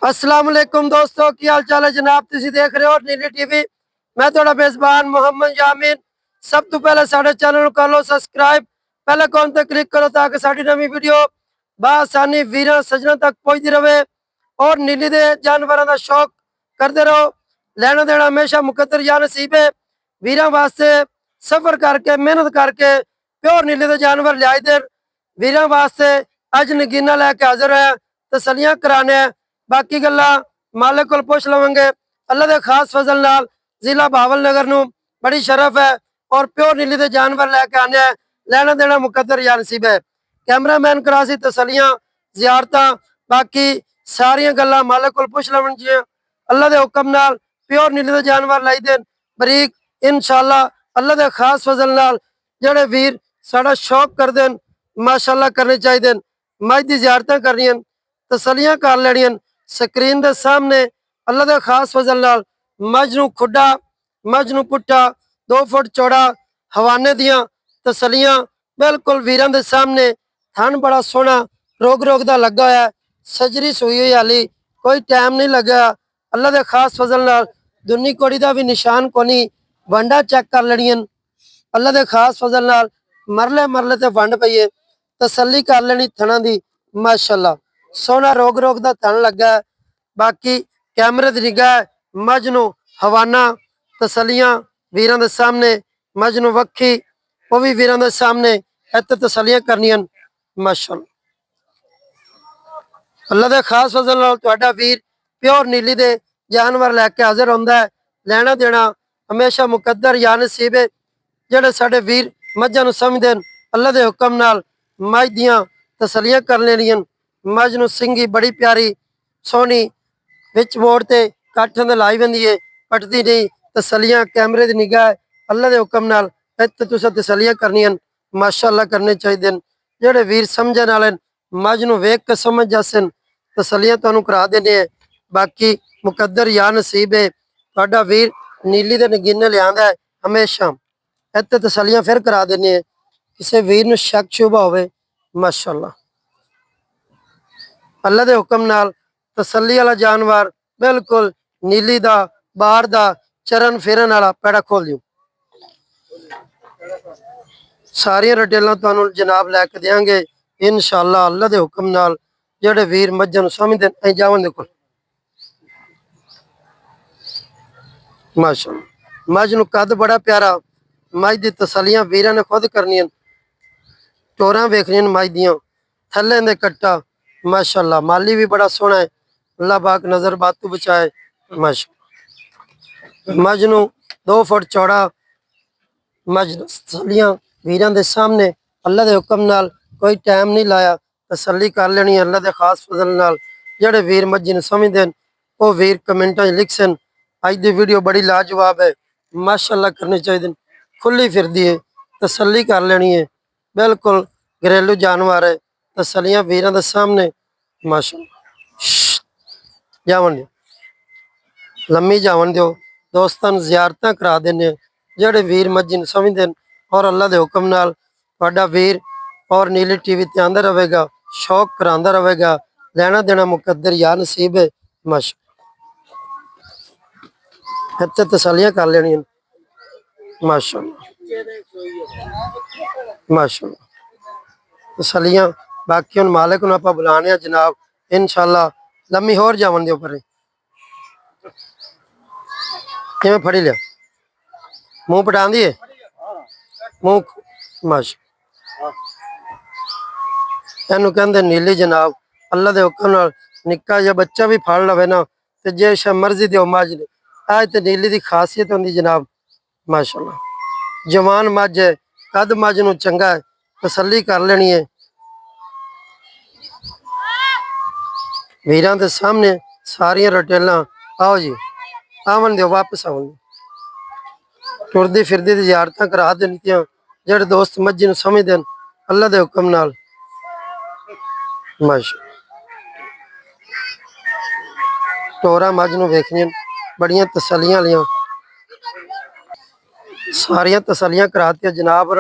अस्सलाम वालेकुम दोस्तों, की हाल चाल है जनाब। तुसी देख रहे हो नीली टीवी। मैं थोड़ा मेजबान मोहम्मद जामिन। सब तो पहले साढ़े चैनल कर लो सब्सक्राइब, पहले कौन ते क्लिक करो ताकि साड़ी नवी वीडियो बासानी वीर सजना तक पहुंचती रहे। और नीली दे जानवरों का शौक करते रहो। लेना देना हमेशा मुकद्दर या नसीब है। वीर वास्ते सफर करके मेहनत करके प्योर नीली दे जानवर लियाई दे। वीर वास्ते अज नगीना लैके हाजिर है, तसलियां कराने। बाकी गल्लां मालिक को पुछ लवेंगे। अल्लाह के खास फजल नाल जिला बहावल नगर नूं बड़ी शरफ है और प्योर नीली के जानवर लैके आने हैं। लेना देना मुकद्दर या नसीब है। कैमरामैन करासी तसलियां जियारत बाकी सारिया गल्लां मालिक को पुछ लवन जी। अल्लाह के हुक्म नाल प्योर नीली के जानवर लाई देन बरीक इंशाअल्लाह। अल्लाह के खास फजल नाल जेड़े वीर साड़ा शौक कर देन माशाअल्लाह करने चाहिए। मज की जियारत करनियां तसलियां कर लैनियां स्क्रीन के सामने। अल्लाह के खास फजल नाल मज नूं खुडा मज नूं पुट्ठा 2 फुट चौड़ा हवाने दियां तसलियां बिल्कुल वीरां दे सामने। थन बड़ा सोहना रोग रोग दा लगा होया, सजरी सुई हुई हाली कोई टाइम नहीं लगा। अल्लाह के खास फजल नाल दुन्नी कोड़ी का भी निशान कोनी। वंडा चेक कर लेनियां अल्लाह के खास फजल नाल। मरले मरले ते वंड पई है, तसली कर लेनी थना दी माशाअल्लाह। सोहना रोग रोग का थन लगा है। बाकी कैमरे की निगाह मज नूं हवाना तसलियां वीरां दे सामने। मज नूं वक्खी वो भी वीरां दे सामने इत्थे तसलियां करनियां माशाअल्लाह। अल्लाह के खास फजल नाल तुहाडा वीर प्योर नीली दे जानवर लैके हाजिर होंदा है। लेना देना हमेशा मुकद्दर या नसीब है। जेड़े साडे वीर मझां नूं समझदे न अल्लाह के हुक्म नाल मझ दियां तसलियां कर लेनियां। मझ नूं सिंगी बड़ी प्यारी सोहनी विच मोड़ ते काठां दे लाई वेंदी है, पटदी नहीं। तसलियां कैमरे की निगाह अल्लाह के हुक्म नाल इत्थे तुसां तसलियां करनियां माशाअल्लाह करने चाहिए। जेड़े वीर समझण वाले मझ नूं वेख के समझ जासन तसलियां तुहानूं करा देने। बाकी मुकद्दर या नसीब है। तुहाडा वीर नीली दे नगीने लिआंदा है हमेशा इत्थे तसलियां फिर करा देने। किसी वीर नूं शक शुबा होवे माशाअल्लाह अल्लाह के हुक्म नाल तसली वाला जानवर बिल्कुल नीली दा बाहर दा चरण फिरन वाला पैड़ा खोल दियो। सारिया डिटेलां तुहानूं जनाब लैके देंगे इंशाअल्लाह अल्लाह के हुक्म नाल। जेड़े वीर मझां नूं समझदे न जावन दे कोल माशाअल्लाह। मझ नूं कद बड़ा प्यारा। मझ दी तसलियां वीरां ने खुद करनियां। टोरां वेखनियां मझ दियां थल्ले दे कट्टा माशाअल्लाह। माली भी बड़ा सोहना है, अल्लाह पाक नजर बातू बचाए माशाअल्लाह। मझ नूं 2 फुट चौड़ा मझ तसलियां वीरां दे सामने। अल्लाह के हुक्म नाल कोई टाइम नहीं लाया, तसली कर लेनी अल्लाह के खास फजल नाल। जेड़े वीर मझी नूं समझदे न वो वीर कमेंटां च लिखसन अज दी वीडियो बड़ी लाजवाब है माशाअल्लाह करनी चाहिए। खुली फिरदी है, तसली कर लेनी है, बिल्कुल घरेलू जानवर है। तसलियां वीरां दे सामने माशाअल्लाह। जावन दियो लम्मी जावन दियो दोस्तां नूं जियारतां करा देने। जेड़े वीर मझी नूं समझदे न और अल्लाह के हुक्म नाल तुहाडा वीर और नीली टीवी ते आंदा रहेगा, शौक करांदा रहेगा। लेना देना मुकद्दर या नसीब है माशाअल्लाह। इत्थे तसलियां कर लेनियां माशाअल्लाह माशाअल्लाह तसलियां। बाकी हुण मालिक नूं आपां बुलाने आ जनाब इंशाअल्लाह। लम्मी होर जावन दियो परे किवें फड़ी लिया मुंह पटां दी है मुंह माशा इनू कहते नीली जनाब। अल्लाह के हुक्म नाल निक्का जिहा बच्चा भी फड़ लवे ना ते जे मर्जी दो मझ ने अज तो नीली की खासियत होंगी जनाब माशाअल्लाह। जवान मझ है, कद मझ नूं चंगा है, तसली कर लेनी है। वीरां दे सामने सारिया डिटेलां आओ जी आवन दियो वापस आवन दियो। टुरदी फिरदी जियारतां करा देनियां। जेड़े दोस्त मझी नूं समझदे न अल्लाह के हुक्म नाल माशाअल्लाह। टोरा मझ नूं वेखनियां बड़ियां तसलियां वालियां सारिया तसलियां करातियां जनाब। और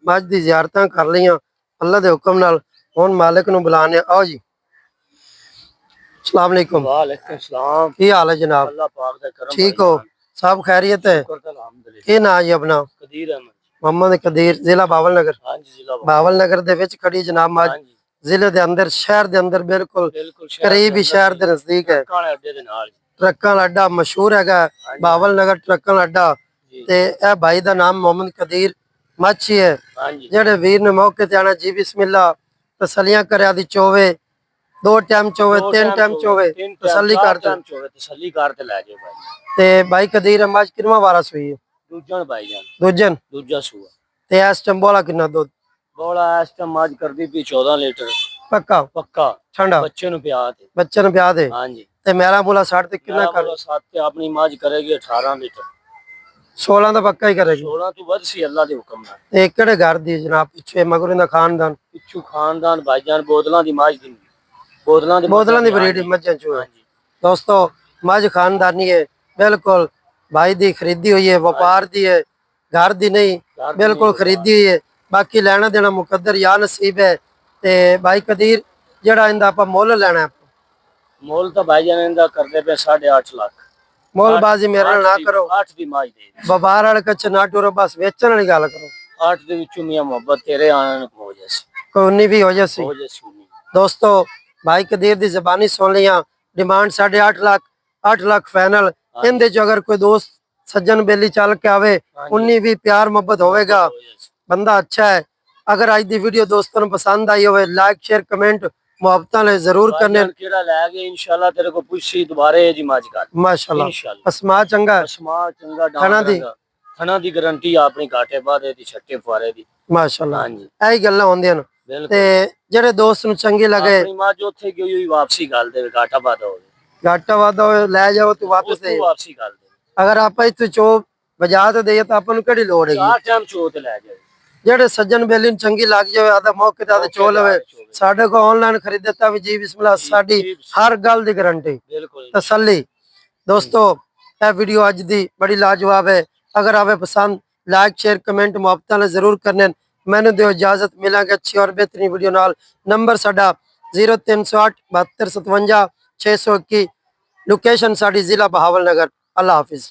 मझ की जियारतां कर लियां अल्लाह के हुक्म नाल। हुण मालिक नूं बुलाने आओ जी अस्सलाम वालेकुम। वालेकुम सलाम। की हाल है जनाब? अल्लाह पाक दा करम। ठीक हो? सब खैरियत है? अल्हम्दुलिल्लाह। की नाम है अपना? कदीर अहमद। मोहम्मद कदीर, जिला बावल नगर। हाँ जी, जिला बावल नगर दे विच खड़ी जनाब मज हाँ जी, जिले दे अंदर शहर दे अंदर बिल्कुल बिल्कुल शहर करीब दे ही अंदर शहर दे नजदीक है। ट्रक्कां वाले अड्डे दे नाल। ट्रक्कां दा अड्डा मशहूर हैगा हाँ जी, बावल नगर ट्रक्कां दा अड्डा। जी ते ए भाई दा नाम मोहम्मद कदीर मच्छी है। हाँ जी। जेड़े वीर ने मौके ते आना जी बिस्मिल्लाह तसलियां करया दी चोवे, 2 टाइम चोवे, 3 टाइम चोवे, तीन टाइम तसल्ली चार करते टाइम चोवे, तसल्ली करते ले जाओ भाई। ते भाई कदीर मज किनवा वारस हुई है? दूजन भाई जान, दूजन दूजा सूआ। ते इस टाइम बोला किन्ना दुध बोला इस टाइम आज कर दी पी 14 लीटर पक्का पक्का। ठंडा बच्चे नु प्या थे। बच्चे ने ब्याह दे हाँ जी। ते मेरा बोला 60 ते कितना मेरा कर बोला साथ ते अपनी माज करेगी 18 लीटर। 16 ਦਾ ਪੱਕਾ ਹੀ ਕਰੇਗੀ। 16 ਤੋਂ ਵੱਧ ਸੀ ਅੱਲਾ ਦੇ ਹੁਕਮ ਨਾਲ। ਤੇ ਕਿਹੜੇ ਘਰ ਦੀ ਜਨਾਬ ਪਿੱਛੇ ਮਗਰ ਦਾ ਖਾਨਦਾਨ? ਪਿੱਛੂ ਖਾਨਦਾਨ ਭਾਈਜਾਨ ਬੋਤਲਾਂ ਦੀ ਮਾਜ ਦਿੰਦੀ। ਬੋਤਲਾਂ ਦੀ ਬਰੀਡ ਮੱਝਾਂ ਚੋਂ हाँ जी। ਦੋਸਤੋ ਮੱਝ ਖਾਨਦਾਨੀ ਹੈ ਬਿਲਕੁਲ ਭਾਈ ਦੀ ਖਰੀਦੀ ਹੋਈ ਹੈ ਵਪਾਰ ਦੀ ਹੈ ਘਰ ਦੀ ਨਹੀਂ ਬਿਲਕੁਲ ਖਰੀਦੀ ਹੋਈ ਹੈ ਬਾਕੀ ਲੈਣਾ ਦੇਣਾ ਮੁਕੱਦਰ या ਨਸੀਬ ਹੈ ਤੇ ਭਾਈ ਕਦੀਰ ਜਿਹੜਾ ਇਹਦਾ ਆਪਾਂ ਮੁੱਲ ਲੈਣਾ ਹੈ मोल तो भाईजान इंदा करते पे 8.5 लाख। ਮੁੱਲਬਾਜ਼ੀ ਮੇਰੇ ਨਾਲ ਨਾ ਕਰੋ 8 ਦੀ ਮਾਜ ਦੇ। ਵਪਾਰ ਵਾਲੇ ਕੱਚ ਨਾ ਟੁਰੋ ਬਸ ਵੇਚਣ ਵਾਲੀ ਗੱਲ ਕਰੋ। 8 ਦੇ ਵਿੱਚੋਂ ਮੀਆਂ ਮੁਹੱਬਤ ਤੇਰੇ ਆਣ ਨੂੰ ਹੋ ਜਾਸੀ। ਕੋਈ 19 ਵੀ ਹੋ ਜਾਸੀ। ਹੋ ਜਾਸੀ। दोस्तों भाई कदीर दी जबानी सुन लिया डिमांड 8.5 लाख 8 लाख फाइनल इनदे जो अगर कोई दोस्त सज्जन बेली चल के आवे उन्नी भी प्यार मोहब्बत होवेगा बंदा अच्छा है। अगर आज दी वीडियो दोस्तों को पसंद आई होवे लाइक शेयर कमेंट मोहब्बत ने जरूर करने केड़ा ले गए इंशाल्लाह तेरे को पूछी दोबारा जी माज कर माशाल्लाह इंशाल्लाह। असमा चंगा असमा चंगा खाना दी थना दी गारंटी अपनी घाटे बाद दी छट्टे फुआरे दी माशाल्लाह। हां जी यही गल्लां होंदियां ने ते ਜਿਹੜੇ ਦੋਸਤ ਨੂੰ ਚੰਗੀ ਲੱਗੇ ਆਪਣੀ ਮਾਂ ਜੋ ਉੱਥੇ ਗਈ ਹੋਈ ਵਾਪਸੀ ਗੱਲ ਦੇ ਘਾਟਾ ਵਾਦਾ ਹੋਵੇ ਘਾਟਾ ਵਾਦਾ ਹੋਵੇ ਲੈ ਜਾਓ ਤੂੰ ਵਾਪਸ ਦੇ ਵਾਪਸੀ ਗੱਲ ਦੇ। ਅਗਰ ਆਪਾਂ ਇੱਥੇ ਚੋ ਵਜਾ ਤੇ ਦੇਈਏ ਤਾਂ ਆਪਾਂ ਨੂੰ ਕਿਹੜੀ ਲੋੜ ਹੈਗੀ। 4 ਟਾਈਮ ਚੋ ਤੇ ਲੈ ਜਾਵੇ ਜਿਹੜੇ ਸੱਜਣ ਬੇਲੀ ਨੂੰ ਚੰਗੀ ਲੱਗ ਜਾਵੇ ਆਦਾ ਮੌਕੇ ਤੇ ਚੋ ਲਵੇ ਸਾਡੇ ਕੋਲ ਆਨਲਾਈਨ ਖਰੀਦੇ ਤਾਂ ਵੀ ਜੀ ਬਿਸਮਿਲ੍ਲਾ ਸਾਡੀ ਹਰ ਗੱਲ ਦੀ ਗਾਰੰਟੀ ਬਿਲਕੁਲ ਤਸੱਲੀ। ਦੋਸਤੋ ਇਹ ਵੀਡੀਓ ਅੱਜ ਦੀ ਬੜੀ ਲਾਜਵਾਬ ਹੈ ਅਗਰ ਆਵੇ ਪਸੰਦ ਲਾइक शेयर कमेंट ਮੁਹੱਬਤਾਂ ਨਾਲ ਜ਼ਰੂਰ ਕਰਨੇ। ਮੈਨੂੰ ਦਿਓ ਇਜਾਜ਼ਤ ਮਿਲਾਂਗੇ ਅੱਛੀ ਔਰ ਬਿਹਤਰੀਨ ਵੀਡੀਓ ਨਾਲ। ਨੰਬਰ ਸਾਡਾ 0308 72 57 621 ਲੋਕੇਸ਼ਨ ਸਾਡੀ ਜ਼ਿਲ੍ਹਾ ਬਹਾਵਲ ਨਗਰ। ਅੱਲਾ ਹਾਫਿਜ਼।